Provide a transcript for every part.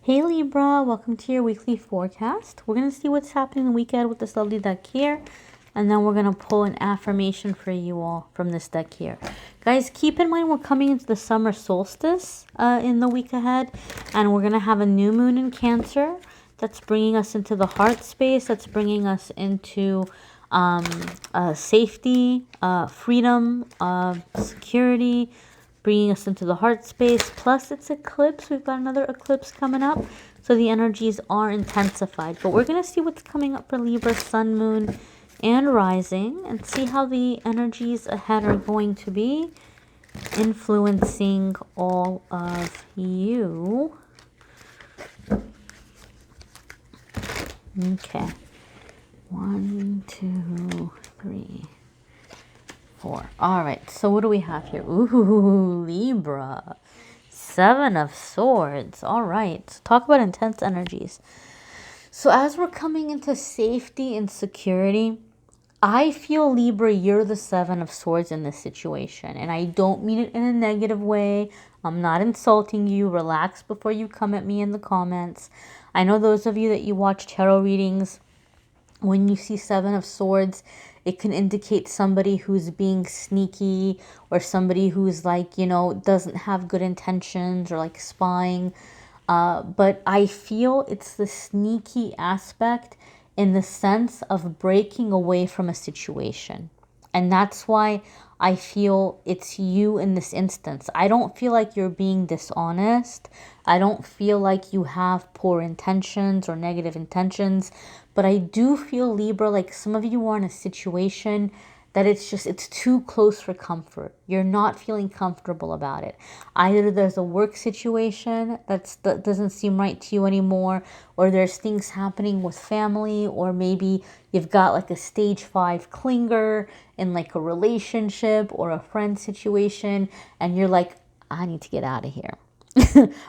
Hey Libra, welcome to your weekly forecast. We're going to see what's happening the weekend with this lovely deck here. And then we're going to pull an affirmation for you all from this deck here. Guys, keep in mind we're coming into the summer solstice in the week ahead. And we're going to have a new moon in Cancer. That's bringing us into the heart space. That's bringing us into safety, freedom, security, bringing us into the heart space. Plus it's eclipse. We've got another eclipse coming up. So the energies are intensified. But we're going to see what's coming up for Libra, Sun, Moon, and Rising. And see how the energies ahead are going to be influencing all of you. Okay. 1, 2, 3, 4. All right. So what do we have here? Ooh, Libra. 7 of Swords. All right. So talk about intense energies. So as we're coming into safety and security, I feel, Libra, you're the 7 of Swords in this situation. And I don't mean it in a negative way. I'm not insulting you. Relax before you come at me in the comments. I know those of you that you watch tarot readings, when you see 7 of Swords, it can indicate somebody who's being sneaky or somebody who's like, you know, doesn't have good intentions or like spying. But I feel it's the sneaky aspect in the sense of breaking away from a situation. And that's why I feel it's you in this instance. I don't feel like you're being dishonest. I don't feel like you have poor intentions or negative intentions. But I do feel, Libra, like some of you are in a situation that it's too close for comfort. You're not feeling comfortable about it. Either there's a work situation that doesn't seem right to you anymore, or there's things happening with family, or maybe you've got like a stage 5 clinger in like a relationship or a friend situation, and you're like, I need to get out of here.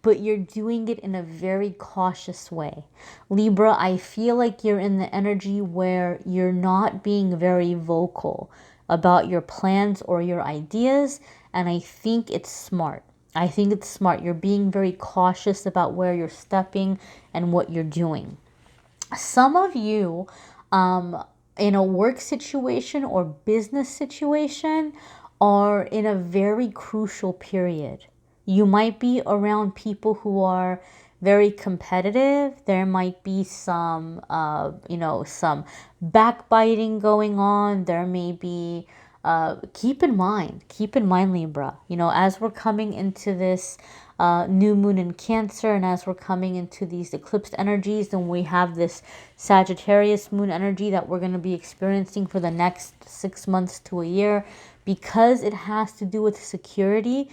But you're doing it in a very cautious way. Libra, I feel like you're in the energy where you're not being very vocal about your plans or your ideas, and I think it's smart. I think it's smart. You're being very cautious about where you're stepping and what you're doing. Some of you, in a work situation or business situation, are in a very crucial period. You might be around people who are very competitive. There might be some, some backbiting going on. There may be, keep in mind, Libra, as we're coming into this new moon in Cancer, and as we're coming into these eclipsed energies, and we have this Sagittarius moon energy that we're going to be experiencing for the next 6 months to a year, because it has to do with security.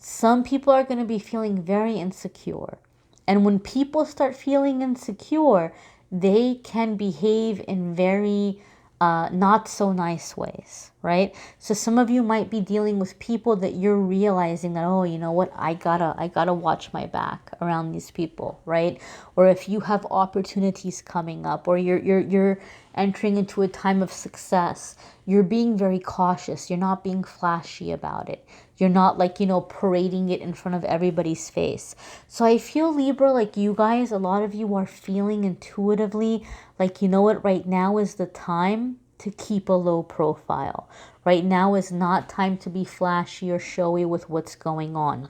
Some people are going to be feeling very insecure. And when people start feeling insecure, they can behave in very not so nice ways, right? So some of you might be dealing with people that you're realizing that, oh, you know what, I gotta watch my back around these people, right? Or if you have opportunities coming up, or you're entering into a time of success, you're being very cautious. You're not being flashy about it. You're not like, parading it in front of everybody's face. So I feel, Libra, like you guys, a lot of you are feeling intuitively like, you know what, right now is the time to keep a low profile. Right now is not time to be flashy or showy with what's going on.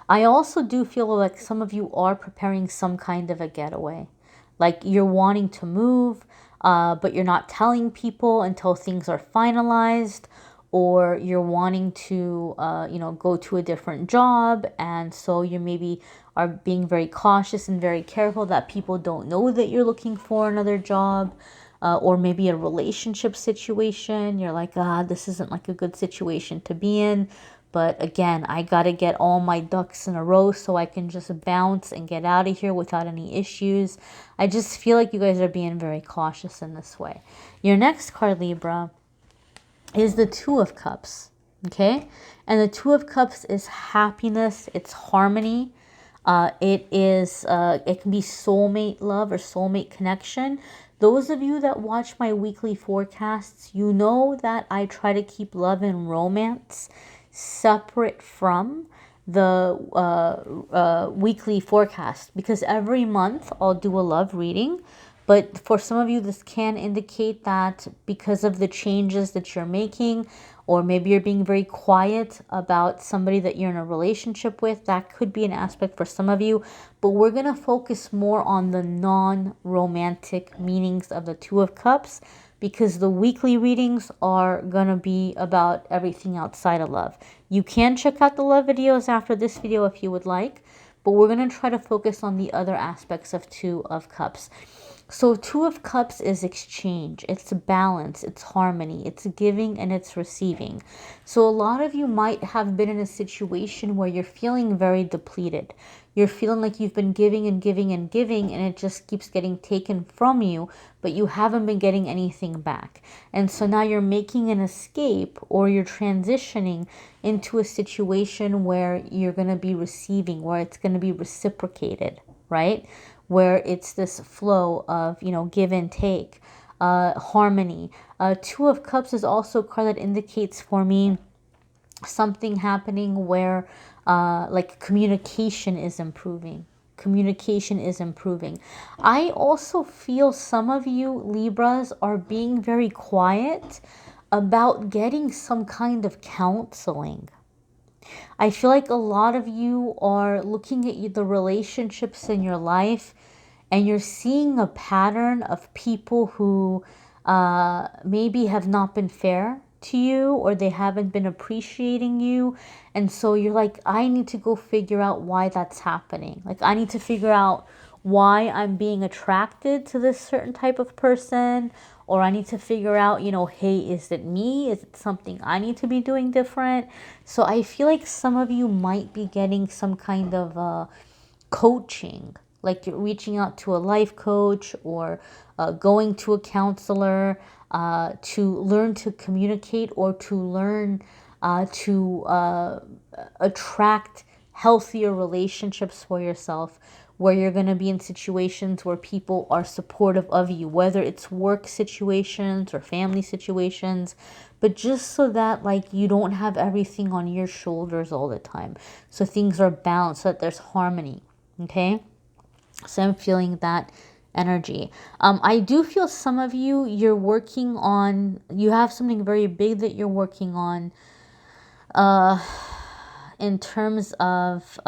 I also do feel like some of you are preparing some kind of a getaway. Like you're wanting to move, but you're not telling people until things are finalized, or you're wanting to, go to a different job. And so you maybe are being very cautious and very careful that people don't know that you're looking for another job, or maybe a relationship situation. You're like, this isn't like a good situation to be in. But again, I got to get all my ducks in a row so I can just bounce and get out of here without any issues. I just feel like you guys are being very cautious in this way. Your next card, Libra, is the Two of Cups, okay? And the Two of Cups is happiness, it's harmony. It can be soulmate love or soulmate connection. Those of you that watch my weekly forecasts, you know that I try to keep love and romance separate from weekly forecast, because every month I'll do a love reading. But for some of you, this can indicate that because of the changes that you're making, or maybe you're being very quiet about somebody that you're in a relationship with, that could be an aspect for some of you. But we're going to focus more on the non-romantic meanings of the Two of Cups, because the weekly readings are going to be about everything outside of love. You can check out the love videos after this video if you would like, but we're going to try to focus on the other aspects of Two of Cups. So Two of Cups is exchange, it's balance, it's harmony, it's giving and it's receiving. So a lot of you might have been in a situation where you're feeling very depleted. You're feeling like you've been giving and giving and giving, and it just keeps getting taken from you, but you haven't been getting anything back. And so now you're making an escape, or you're transitioning into a situation where you're going to be receiving, where it's going to be reciprocated, right? Where it's this flow of, give and take, harmony. Two of Cups is also a card that indicates for me something happening where like communication is improving. Communication is improving. I also feel some of you Libras are being very quiet about getting some kind of counseling. I feel like a lot of you are looking at the relationships in your life, and you're seeing a pattern of people who maybe have not been fair to you, or they haven't been appreciating you. And so you're like, I need to go figure out why that's happening. Like, I need to figure out why I'm being attracted to this certain type of person, or I need to figure out, hey, is it me? Is it something I need to be doing different? So I feel like some of you might be getting some kind of coaching, like you're reaching out to a life coach, or going to a counselor to learn to communicate, or to learn to attract healthier relationships for yourself, where you're going to be in situations where people are supportive of you, whether it's work situations or family situations, but just so that like you don't have everything on your shoulders all the time. So things are balanced, so that there's harmony. Okay, so I'm feeling that energy. I do feel some of you, you're working on, you have something very big that you're working on in terms of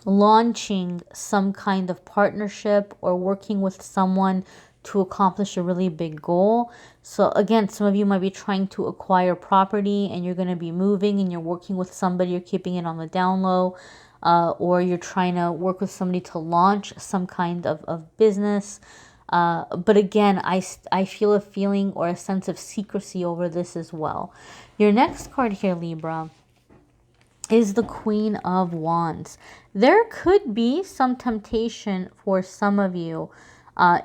launching some kind of partnership, or working with someone to accomplish a really big goal. So again, some of you might be trying to acquire property, and you're going to be moving, and you're working with somebody, you're keeping it on the down low, or you're trying to work with somebody to launch some kind of business. But again, I feel a feeling or a sense of secrecy over this as well. Your next card here, Libra, is the Queen of Wands. There could be some temptation for some of you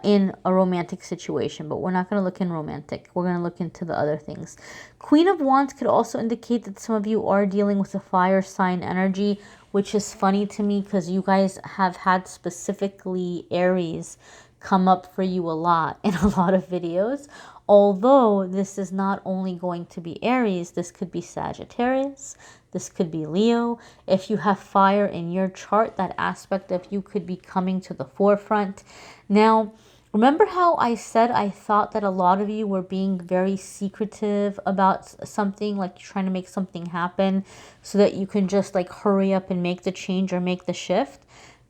in a romantic situation, but we're not going to look in romantic. We're going to look into the other things. Queen of Wands could also indicate that some of you are dealing with a fire sign energy, which is funny to me because you guys have had specifically Aries come up for you a lot in a lot of videos. Although this is not only going to be Aries, this could be Sagittarius, this could be Leo. If you have fire in your chart, that aspect of you could be coming to the forefront. Now, remember how I said I thought that a lot of you were being very secretive about something, like trying to make something happen so that you can just like hurry up and make the change or make the shift?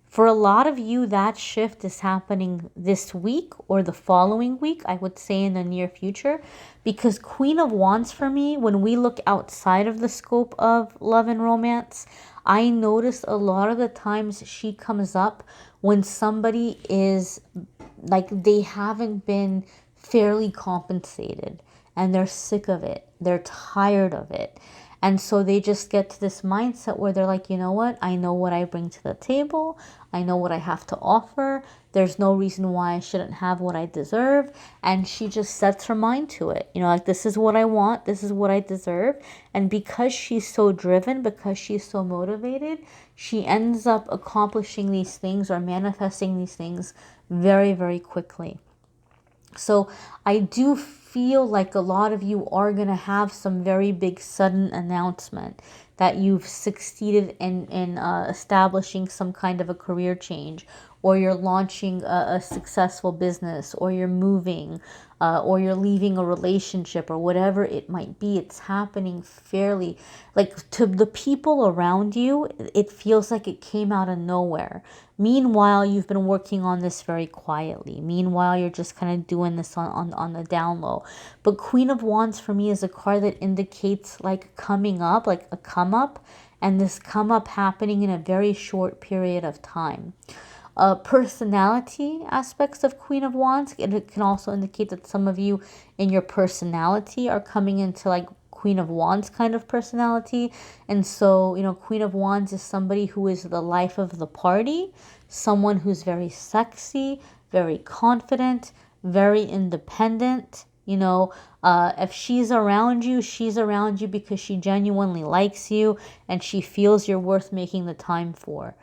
For a lot of you, that shift is happening this week or the following week, I would say in the near future, because Queen of Wands for me, when we look outside of the scope of love and romance, I notice a lot of the times she comes up when somebody is like they haven't been fairly compensated and they're sick of it. They're tired of it. And so they just get to this mindset where they're like, you know what? I know what I bring to the table. I know what I have to offer. There's no reason why I shouldn't have what I deserve. And she just sets her mind to it. You know, like, this is what I want. This is what I deserve. And because she's so driven, because she's so motivated, she ends up accomplishing these things or manifesting these things very, very quickly. So I do feel like a lot of you are going to have some very big sudden announcement that you've succeeded in establishing some kind of a career change, or you're launching a successful business, or you're moving, or you're leaving a relationship, or whatever it might be. It's happening fairly, like, to the people around you, it feels like it came out of nowhere. Meanwhile, you've been working on this very quietly. Meanwhile, you're just kind of doing this on the down low. But Queen of Wands for me is a card that indicates like coming up, like a come up, and this come up happening in a very short period of time. Personality aspects of Queen of Wands, it can also indicate that some of you in your personality are coming into like Queen of Wands kind of personality. And so, you know, Queen of Wands is somebody who is the life of the party, someone who's very sexy, very confident, very independent. You know, if she's around you because she genuinely likes you and she feels you're worth making the time for.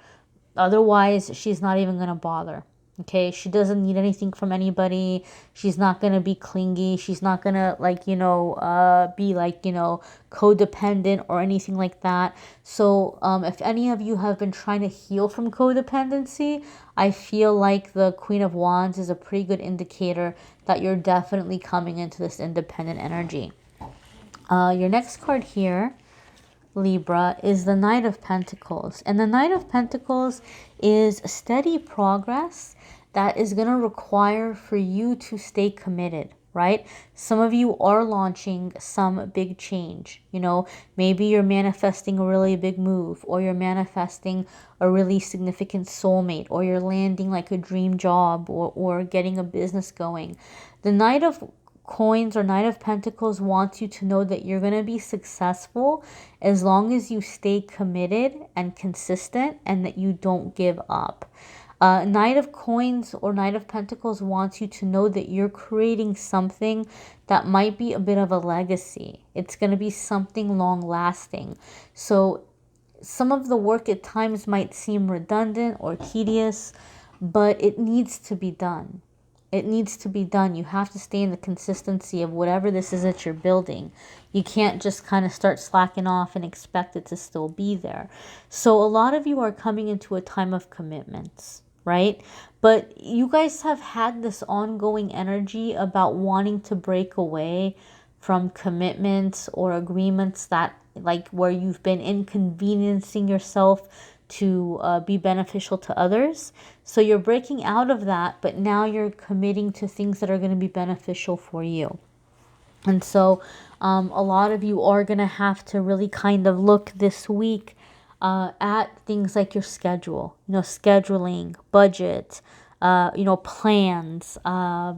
Otherwise, she's not even going to bother. Okay, she doesn't need anything from anybody. She's not going to be clingy. She's not going to, like, you know, be like, you know, codependent or anything like that. So if any of you have been trying to heal from codependency, I feel like the Queen of Wands is a pretty good indicator that you're definitely coming into this independent energy. Your next card here, Libra, is the Knight of Pentacles. And the Knight of Pentacles is steady progress that is going to require for you to stay committed, right? Some of you are launching some big change. You know, maybe you're manifesting a really big move, or you're manifesting a really significant soulmate, or you're landing like a dream job, or getting a business going. The Knight of Coins or Knight of Pentacles wants you to know that you're going to be successful as long as you stay committed and consistent and that you don't give up. Knight of Coins or Knight of Pentacles wants you to know that you're creating something that might be a bit of a legacy. It's going to be something long lasting. So some of the work at times might seem redundant or tedious, but it needs to be done. It needs to be done. You have to stay in the consistency of whatever this is that you're building. You can't just kind of start slacking off and expect it to still be there. So a lot of you are coming into a time of commitments, right? But you guys have had this ongoing energy about wanting to break away from commitments or agreements that, like, where you've been inconveniencing yourself to be beneficial to others. So you're breaking out of that, but now you're committing to things that are going to be beneficial for you. And so a lot of you are going to have to really kind of look this week at things like your schedule, you know, scheduling, budget, you know, plans,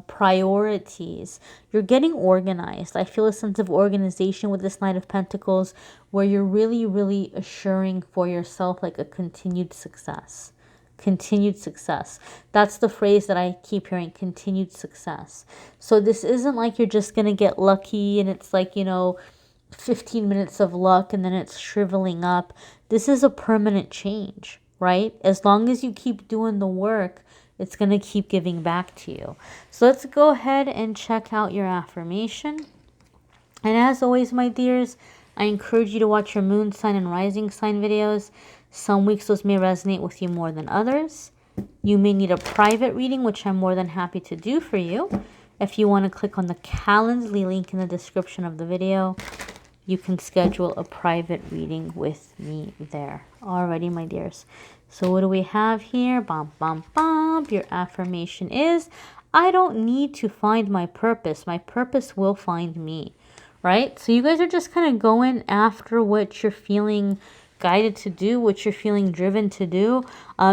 priorities. You're getting organized. I feel a sense of organization with this Knight of Pentacles, where you're really, really assuring for yourself like a continued success. Continued success. That's the phrase that I keep hearing, continued success. So this isn't like you're just going to get lucky and it's like, you know, 15 minutes of luck and then it's shriveling up. This is a permanent change, right? As long as you keep doing the work, it's going to keep giving back to you. So let's go ahead and check out your affirmation. And as always, my dears, I encourage you to watch your moon sign and rising sign videos. Some weeks those may resonate with you more than others. You may need a private reading, which I'm more than happy to do for you. If you want to click on the Calendly link in the description of the video, you can schedule a private reading with me there. Alrighty, my dears. So what do we have here? Bum, bum, bum. Your affirmation is, I don't need to find my purpose. My purpose will find me. Right? So you guys are just kind of going after what you're feeling guided to do, what you're feeling driven to do,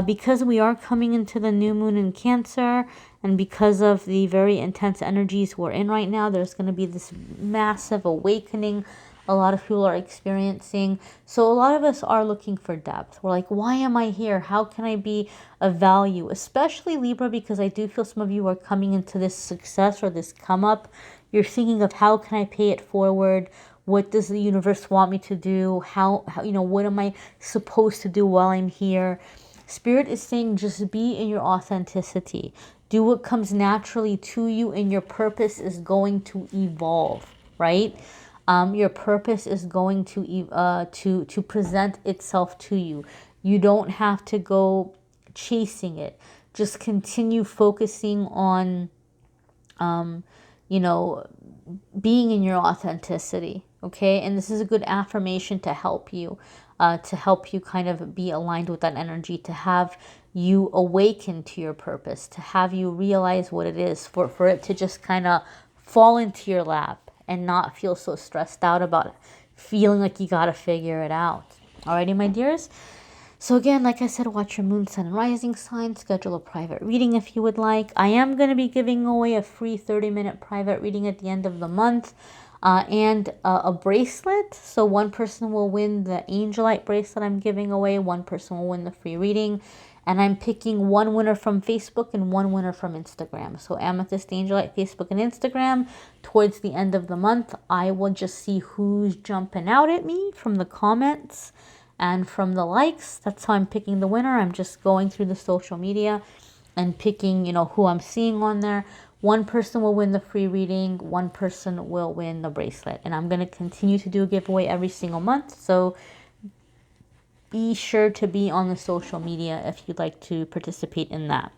because we are coming into the new moon in Cancer, and because of the very intense energies we're in right now, there's going to be this massive awakening a lot of people are experiencing. So a lot of us are looking for depth. We're like, why am I here? How can I be of value? Especially Libra, because I do feel some of you are coming into this success or this come up. You're thinking of, how can I pay it forward? What does the universe want me to do? How you know, what am I supposed to do while I'm here? Spirit is saying, just be in your authenticity. Do what comes naturally to you, and your purpose is going to evolve, right? Your purpose is going to present itself to you. You don't have to go chasing it. Just continue focusing on, you know, being in your authenticity, okay? And this is a good affirmation to help you kind of be aligned with that energy, to have you awaken to your purpose, to have you realize what it is, for it to just kind of fall into your lap and not feel so stressed out about it, feeling like you got to figure it out. Alrighty, my dears? So again, like I said, watch your moon, sun, and rising sign. Schedule a private reading if you would like. I am going to be giving away a free 30-minute private reading at the end of the month, and a bracelet. So one person will win the Angelite bracelet I'm giving away. One person will win the free reading. And I'm picking one winner from Facebook and one winner from Instagram. So Amethyst Angellight, Facebook and Instagram. Towards the end of the month, I will just see who's jumping out at me from the comments and from the likes. That's how I'm picking the winner. I'm just going through the social media and picking, you know, who I'm seeing on there. One person will win the free reading. One person will win the bracelet. And I'm going to continue to do a giveaway every single month. So be sure to be on the social media if you'd like to participate in that.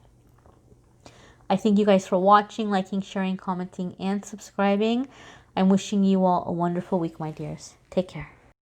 I thank you guys for watching, liking, sharing, commenting, and subscribing. I'm wishing you all a wonderful week, my dears. Take care.